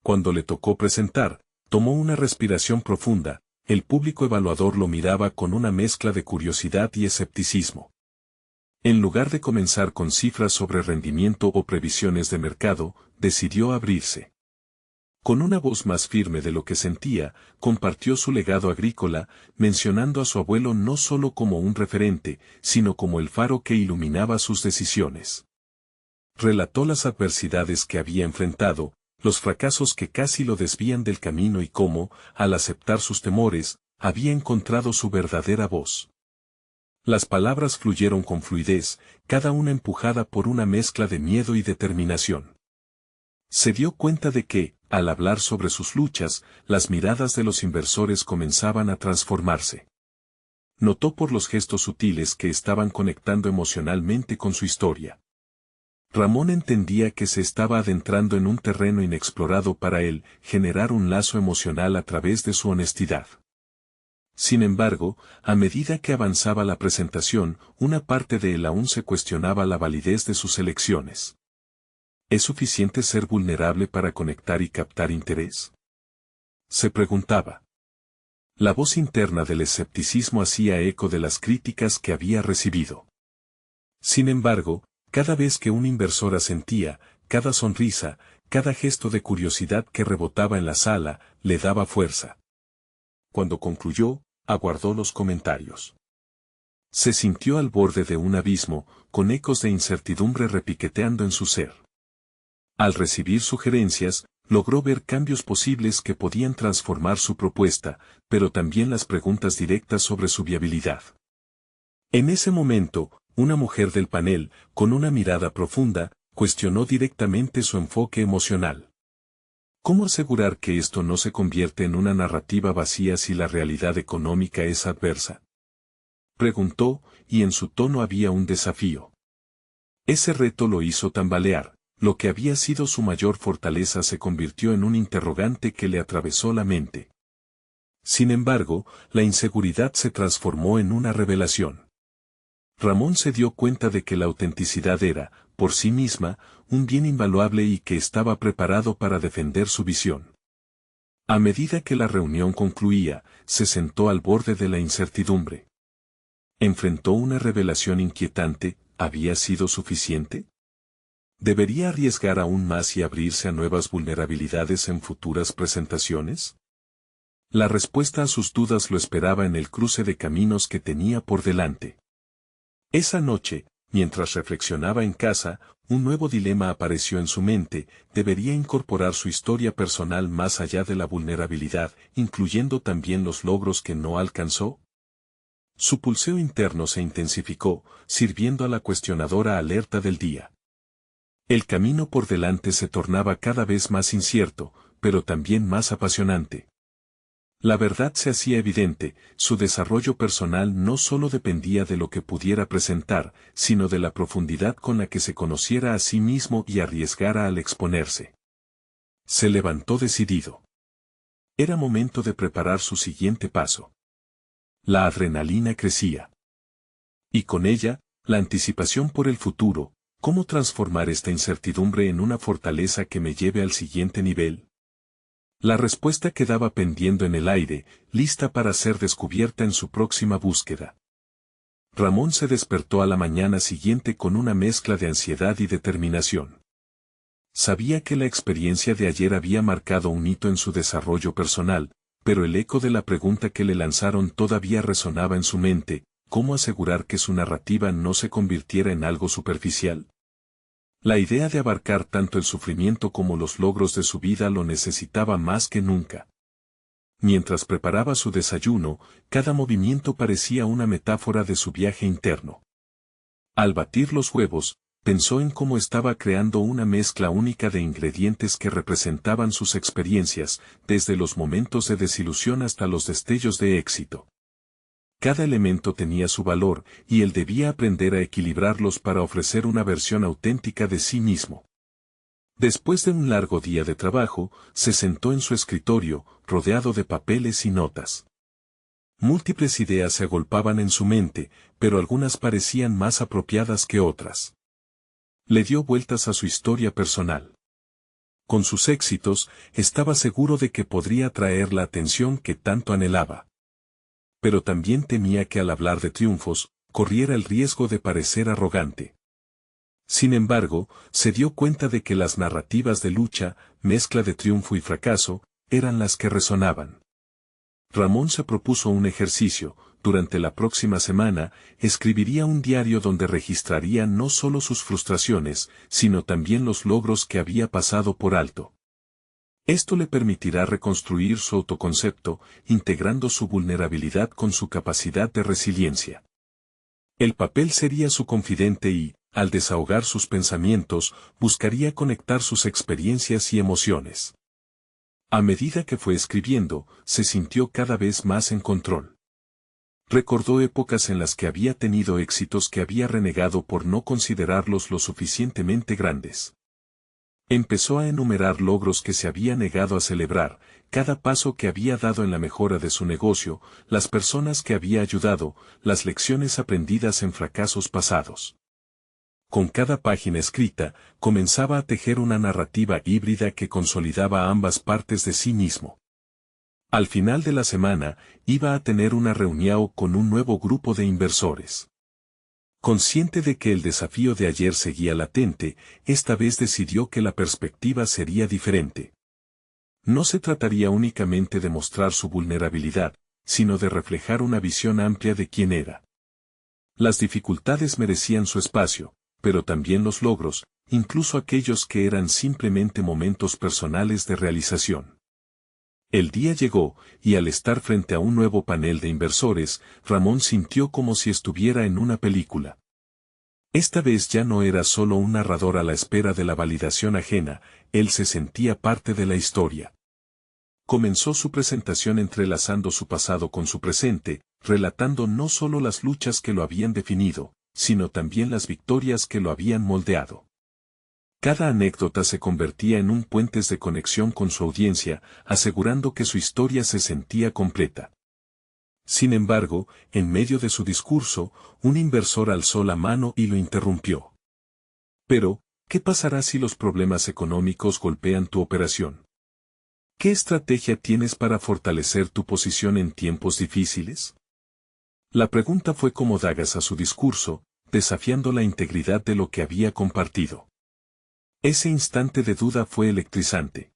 Cuando le tocó presentar, tomó una respiración profunda. El público evaluador lo miraba con una mezcla de curiosidad y escepticismo. En lugar de comenzar con cifras sobre rendimiento o previsiones de mercado, decidió abrirse. Con una voz más firme de lo que sentía, compartió su legado agrícola, mencionando a su abuelo no solo como un referente, sino como el faro que iluminaba sus decisiones. Relató las adversidades que había enfrentado, los fracasos que casi lo desvían del camino y cómo, al aceptar sus temores, había encontrado su verdadera voz. Las palabras fluyeron con fluidez, cada una empujada por una mezcla de miedo y determinación. Se dio cuenta de que, al hablar sobre sus luchas, las miradas de los inversores comenzaban a transformarse. Notó por los gestos sutiles que estaban conectando emocionalmente con su historia. Ramón entendía que se estaba adentrando en un terreno inexplorado para él, generar un lazo emocional a través de su honestidad. Sin embargo, a medida que avanzaba la presentación, una parte de él aún se cuestionaba la validez de sus elecciones. ¿Es suficiente ser vulnerable para conectar y captar interés?, se preguntaba. La voz interna del escepticismo hacía eco de las críticas que había recibido. Sin embargo, cada vez que un inversor asentía, cada sonrisa, cada gesto de curiosidad que rebotaba en la sala, le daba fuerza. Cuando concluyó, aguardó los comentarios. Se sintió al borde de un abismo, con ecos de incertidumbre repiqueteando en su ser. Al recibir sugerencias, logró ver cambios posibles que podían transformar su propuesta, pero también las preguntas directas sobre su viabilidad. En ese momento, una mujer del panel, con una mirada profunda, cuestionó directamente su enfoque emocional. ¿Cómo asegurar que esto no se convierte en una narrativa vacía si la realidad económica es adversa?, preguntó, y en su tono había un desafío. Ese reto lo hizo tambalear. Lo que había sido su mayor fortaleza se convirtió en un interrogante que le atravesó la mente. Sin embargo, la inseguridad se transformó en una revelación. Ramón se dio cuenta de que la autenticidad era, por sí misma, un bien invaluable y que estaba preparado para defender su visión. A medida que la reunión concluía, se sentó al borde de la incertidumbre. Enfrentó una revelación inquietante: ¿había sido suficiente? ¿Debería arriesgar aún más y abrirse a nuevas vulnerabilidades en futuras presentaciones? La respuesta a sus dudas lo esperaba en el cruce de caminos que tenía por delante. Esa noche, mientras reflexionaba en casa, un nuevo dilema apareció en su mente: ¿debería incorporar su historia personal más allá de la vulnerabilidad, incluyendo también los logros que no alcanzó? Su pulseo interno se intensificó, sirviendo a la cuestionadora alerta del día. El camino por delante se tornaba cada vez más incierto, pero también más apasionante. La verdad se hacía evidente: su desarrollo personal no solo dependía de lo que pudiera presentar, sino de la profundidad con la que se conociera a sí mismo y arriesgara al exponerse. Se levantó decidido. Era momento de preparar su siguiente paso. La adrenalina crecía. Y con ella, la anticipación por el futuro. ¿Cómo transformar esta incertidumbre en una fortaleza que me lleve al siguiente nivel? La respuesta quedaba pendiendo en el aire, lista para ser descubierta en su próxima búsqueda. Ramón se despertó a la mañana siguiente con una mezcla de ansiedad y determinación. Sabía que la experiencia de ayer había marcado un hito en su desarrollo personal, pero el eco de la pregunta que le lanzaron todavía resonaba en su mente: ¿cómo asegurar que su narrativa no se convirtiera en algo superficial? La idea de abarcar tanto el sufrimiento como los logros de su vida lo necesitaba más que nunca. Mientras preparaba su desayuno, cada movimiento parecía una metáfora de su viaje interno. Al batir los huevos, pensó en cómo estaba creando una mezcla única de ingredientes que representaban sus experiencias, desde los momentos de desilusión hasta los destellos de éxito. Cada elemento tenía su valor, y él debía aprender a equilibrarlos para ofrecer una versión auténtica de sí mismo. Después de un largo día de trabajo, se sentó en su escritorio, rodeado de papeles y notas. Múltiples ideas se agolpaban en su mente, pero algunas parecían más apropiadas que otras. Le dio vueltas a su historia personal. Con sus éxitos, estaba seguro de que podría atraer la atención que tanto anhelaba. Pero también temía que al hablar de triunfos, corriera el riesgo de parecer arrogante. Sin embargo, se dio cuenta de que las narrativas de lucha, mezcla de triunfo y fracaso, eran las que resonaban. Ramón se propuso un ejercicio: durante la próxima semana, escribiría un diario donde registraría no solo sus frustraciones, sino también los logros que había pasado por alto. Esto le permitirá reconstruir su autoconcepto, integrando su vulnerabilidad con su capacidad de resiliencia. El papel sería su confidente y, al desahogar sus pensamientos, buscaría conectar sus experiencias y emociones. A medida que fue escribiendo, se sintió cada vez más en control. Recordó épocas en las que había tenido éxitos que había renegado por no considerarlos lo suficientemente grandes. Empezó a enumerar logros que se había negado a celebrar, cada paso que había dado en la mejora de su negocio, las personas que había ayudado, las lecciones aprendidas en fracasos pasados. Con cada página escrita, comenzaba a tejer una narrativa híbrida que consolidaba ambas partes de sí mismo. Al final de la semana, iba a tener una reunión con un nuevo grupo de inversores. Consciente de que el desafío de ayer seguía latente, esta vez decidió que la perspectiva sería diferente. No se trataría únicamente de mostrar su vulnerabilidad, sino de reflejar una visión amplia de quién era. Las dificultades merecían su espacio, pero también los logros, incluso aquellos que eran simplemente momentos personales de realización. El día llegó, y al estar frente a un nuevo panel de inversores, Ramón sintió como si estuviera en una película. Esta vez ya no era solo un narrador a la espera de la validación ajena, él se sentía parte de la historia. Comenzó su presentación entrelazando su pasado con su presente, relatando no solo las luchas que lo habían definido, sino también las victorias que lo habían moldeado. Cada anécdota se convertía en un puente de conexión con su audiencia, asegurando que su historia se sentía completa. Sin embargo, en medio de su discurso, un inversor alzó la mano y lo interrumpió. Pero, ¿qué pasará si los problemas económicos golpean tu operación? ¿Qué estrategia tienes para fortalecer tu posición en tiempos difíciles? La pregunta fue como dagas a su discurso, desafiando la integridad de lo que había compartido. Ese instante de duda fue electrizante.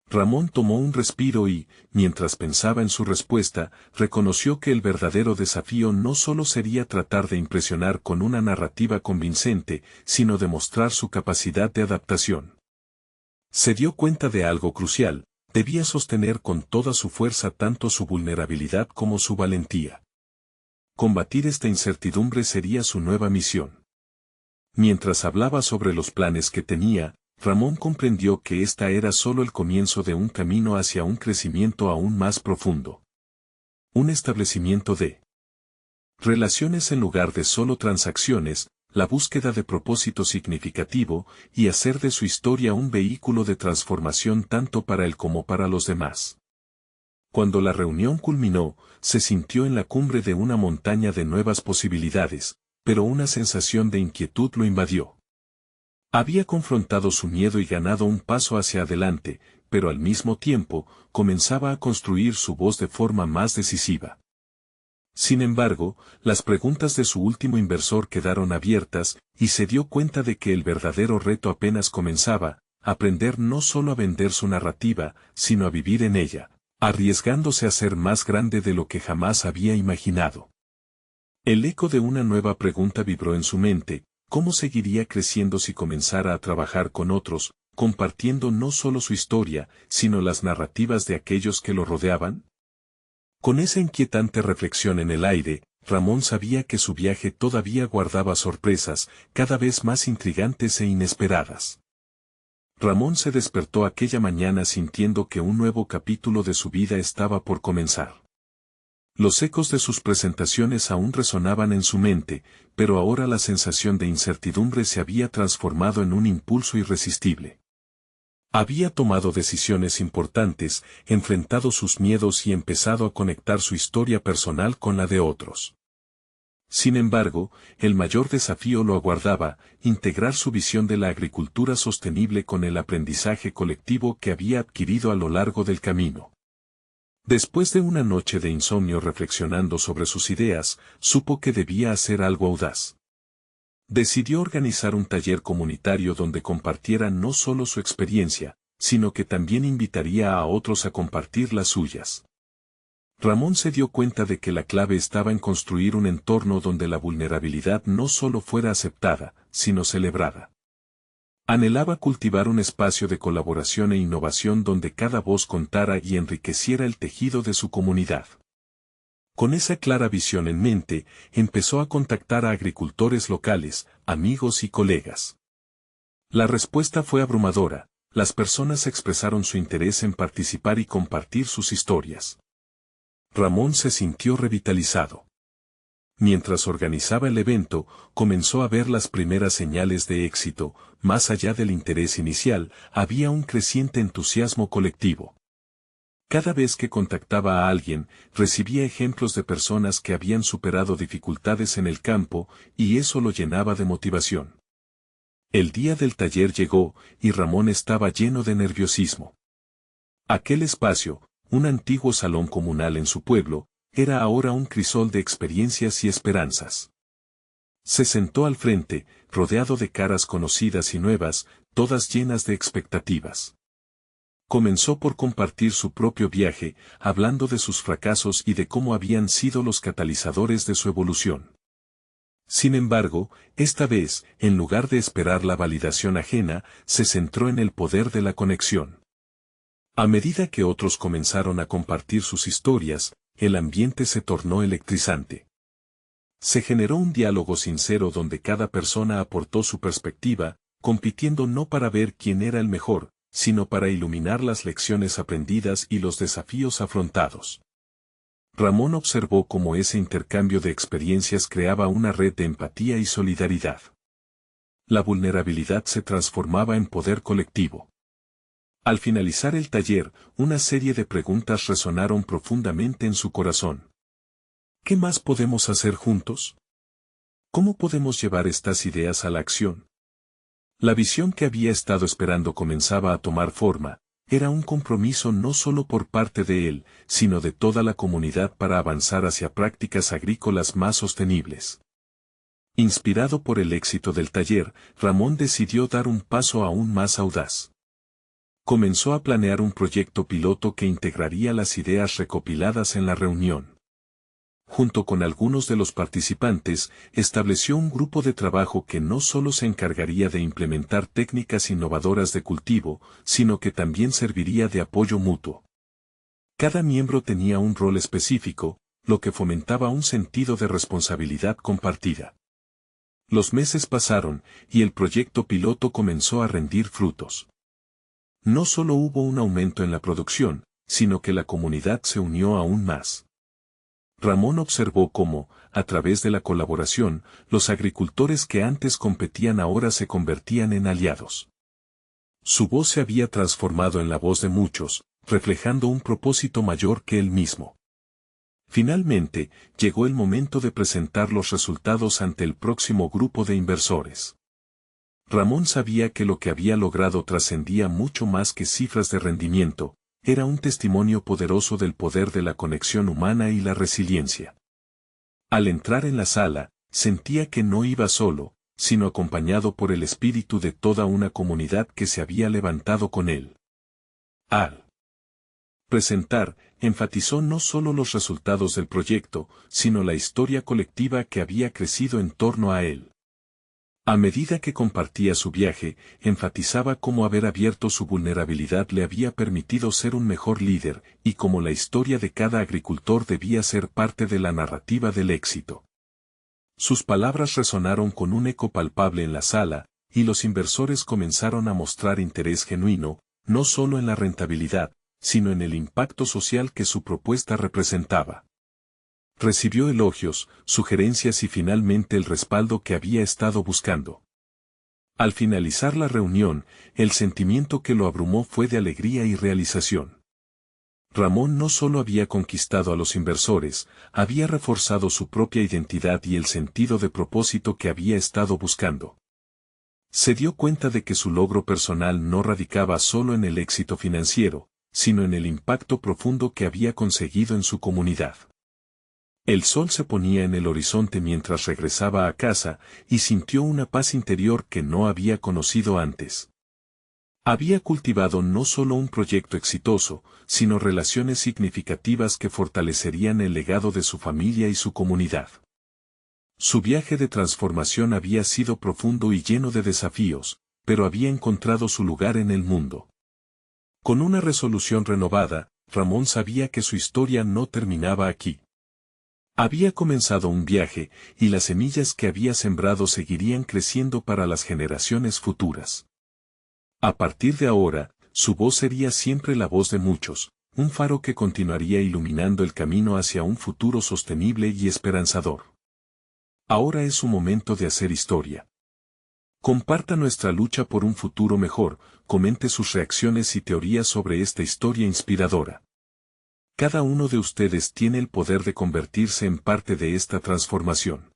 Ramón tomó un respiro y, mientras pensaba en su respuesta, reconoció que el verdadero desafío no solo sería tratar de impresionar con una narrativa convincente, sino demostrar su capacidad de adaptación. Se dio cuenta de algo crucial: debía sostener con toda su fuerza tanto su vulnerabilidad como su valentía. Combatir esta incertidumbre sería su nueva misión. Mientras hablaba sobre los planes que tenía, Ramón comprendió que esta era solo el comienzo de un camino hacia un crecimiento aún más profundo. Un establecimiento de relaciones en lugar de solo transacciones, la búsqueda de propósito significativo, y hacer de su historia un vehículo de transformación tanto para él como para los demás. Cuando la reunión culminó, se sintió en la cumbre de una montaña de nuevas posibilidades, pero una sensación de inquietud lo invadió. Había confrontado su miedo y ganado un paso hacia adelante, pero al mismo tiempo, comenzaba a construir su voz de forma más decisiva. Sin embargo, las preguntas de su último inversor quedaron abiertas, y se dio cuenta de que el verdadero reto apenas comenzaba: aprender no solo a vender su narrativa, sino a vivir en ella, arriesgándose a ser más grande de lo que jamás había imaginado. El eco de una nueva pregunta vibró en su mente: ¿cómo seguiría creciendo si comenzara a trabajar con otros, compartiendo no solo su historia, sino las narrativas de aquellos que lo rodeaban? Con esa inquietante reflexión en el aire, Ramón sabía que su viaje todavía guardaba sorpresas, cada vez más intrigantes e inesperadas. Ramón se despertó aquella mañana sintiendo que un nuevo capítulo de su vida estaba por comenzar. Los ecos de sus presentaciones aún resonaban en su mente, pero ahora la sensación de incertidumbre se había transformado en un impulso irresistible. Había tomado decisiones importantes, enfrentado sus miedos y empezado a conectar su historia personal con la de otros. Sin embargo, el mayor desafío lo aguardaba: integrar su visión de la agricultura sostenible con el aprendizaje colectivo que había adquirido a lo largo del camino. Después de una noche de insomnio reflexionando sobre sus ideas, supo que debía hacer algo audaz. Decidió organizar un taller comunitario donde compartiera no solo su experiencia, sino que también invitaría a otros a compartir las suyas. Ramón se dio cuenta de que la clave estaba en construir un entorno donde la vulnerabilidad no solo fuera aceptada, sino celebrada. Anhelaba cultivar un espacio de colaboración e innovación donde cada voz contara y enriqueciera el tejido de su comunidad. Con esa clara visión en mente, empezó a contactar a agricultores locales, amigos y colegas. La respuesta fue abrumadora: las personas expresaron su interés en participar y compartir sus historias. Ramón se sintió revitalizado. Mientras organizaba el evento, comenzó a ver las primeras señales de éxito. Más allá del interés inicial, había un creciente entusiasmo colectivo. Cada vez que contactaba a alguien, recibía ejemplos de personas que habían superado dificultades en el campo, y eso lo llenaba de motivación. El día del taller llegó, y Ramón estaba lleno de nerviosismo. Aquel espacio, un antiguo salón comunal en su pueblo, era ahora un crisol de experiencias y esperanzas. Se sentó al frente, rodeado de caras conocidas y nuevas, todas llenas de expectativas. Comenzó por compartir su propio viaje, hablando de sus fracasos y de cómo habían sido los catalizadores de su evolución. Sin embargo, esta vez, en lugar de esperar la validación ajena, se centró en el poder de la conexión. A medida que otros comenzaron a compartir sus historias, el ambiente se tornó electrizante. Se generó un diálogo sincero donde cada persona aportó su perspectiva, compitiendo no para ver quién era el mejor, sino para iluminar las lecciones aprendidas y los desafíos afrontados. Ramón observó cómo ese intercambio de experiencias creaba una red de empatía y solidaridad. La vulnerabilidad se transformaba en poder colectivo. Al finalizar el taller, una serie de preguntas resonaron profundamente en su corazón. ¿Qué más podemos hacer juntos? ¿Cómo podemos llevar estas ideas a la acción? La visión que había estado esperando comenzaba a tomar forma. Era un compromiso no solo por parte de él, sino de toda la comunidad para avanzar hacia prácticas agrícolas más sostenibles. Inspirado por el éxito del taller, Ramón decidió dar un paso aún más audaz. Comenzó a planear un proyecto piloto que integraría las ideas recopiladas en la reunión. Junto con algunos de los participantes, estableció un grupo de trabajo que no solo se encargaría de implementar técnicas innovadoras de cultivo, sino que también serviría de apoyo mutuo. Cada miembro tenía un rol específico, lo que fomentaba un sentido de responsabilidad compartida. Los meses pasaron, y el proyecto piloto comenzó a rendir frutos. No solo hubo un aumento en la producción, sino que la comunidad se unió aún más. Ramón observó cómo, a través de la colaboración, los agricultores que antes competían ahora se convertían en aliados. Su voz se había transformado en la voz de muchos, reflejando un propósito mayor que él mismo. Finalmente, llegó el momento de presentar los resultados ante el próximo grupo de inversores. Ramón sabía que lo que había logrado trascendía mucho más que cifras de rendimiento, era un testimonio poderoso del poder de la conexión humana y la resiliencia. Al entrar en la sala, sentía que no iba solo, sino acompañado por el espíritu de toda una comunidad que se había levantado con él. Al presentar, enfatizó no solo los resultados del proyecto, sino la historia colectiva que había crecido en torno a él. A medida que compartía su viaje, enfatizaba cómo haber abierto su vulnerabilidad le había permitido ser un mejor líder, y cómo la historia de cada agricultor debía ser parte de la narrativa del éxito. Sus palabras resonaron con un eco palpable en la sala, y los inversores comenzaron a mostrar interés genuino, no solo en la rentabilidad, sino en el impacto social que su propuesta representaba. Recibió elogios, sugerencias y finalmente el respaldo que había estado buscando. Al finalizar la reunión, el sentimiento que lo abrumó fue de alegría y realización. Ramón no solo había conquistado a los inversores, había reforzado su propia identidad y el sentido de propósito que había estado buscando. Se dio cuenta de que su logro personal no radicaba solo en el éxito financiero, sino en el impacto profundo que había conseguido en su comunidad. El sol se ponía en el horizonte mientras regresaba a casa, y sintió una paz interior que no había conocido antes. Había cultivado no solo un proyecto exitoso, sino relaciones significativas que fortalecerían el legado de su familia y su comunidad. Su viaje de transformación había sido profundo y lleno de desafíos, pero había encontrado su lugar en el mundo. Con una resolución renovada, Ramón sabía que su historia no terminaba aquí. Había comenzado un viaje, y las semillas que había sembrado seguirían creciendo para las generaciones futuras. A partir de ahora, su voz sería siempre la voz de muchos, un faro que continuaría iluminando el camino hacia un futuro sostenible y esperanzador. Ahora es su momento de hacer historia. Comparta nuestra lucha por un futuro mejor, comente sus reacciones y teorías sobre esta historia inspiradora. Cada uno de ustedes tiene el poder de convertirse en parte de esta transformación.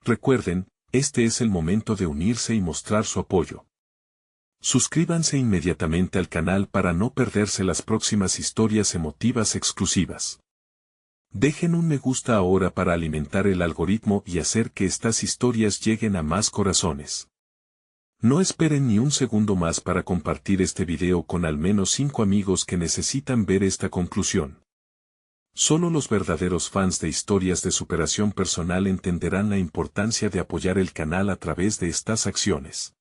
Recuerden, este es el momento de unirse y mostrar su apoyo. Suscríbanse inmediatamente al canal para no perderse las próximas historias emotivas exclusivas. Dejen un me gusta ahora para alimentar el algoritmo y hacer que estas historias lleguen a más corazones. No esperen ni un segundo más para compartir este video con al menos 5 amigos que necesitan ver esta conclusión. Solo los verdaderos fans de historias de superación personal entenderán la importancia de apoyar el canal a través de estas acciones.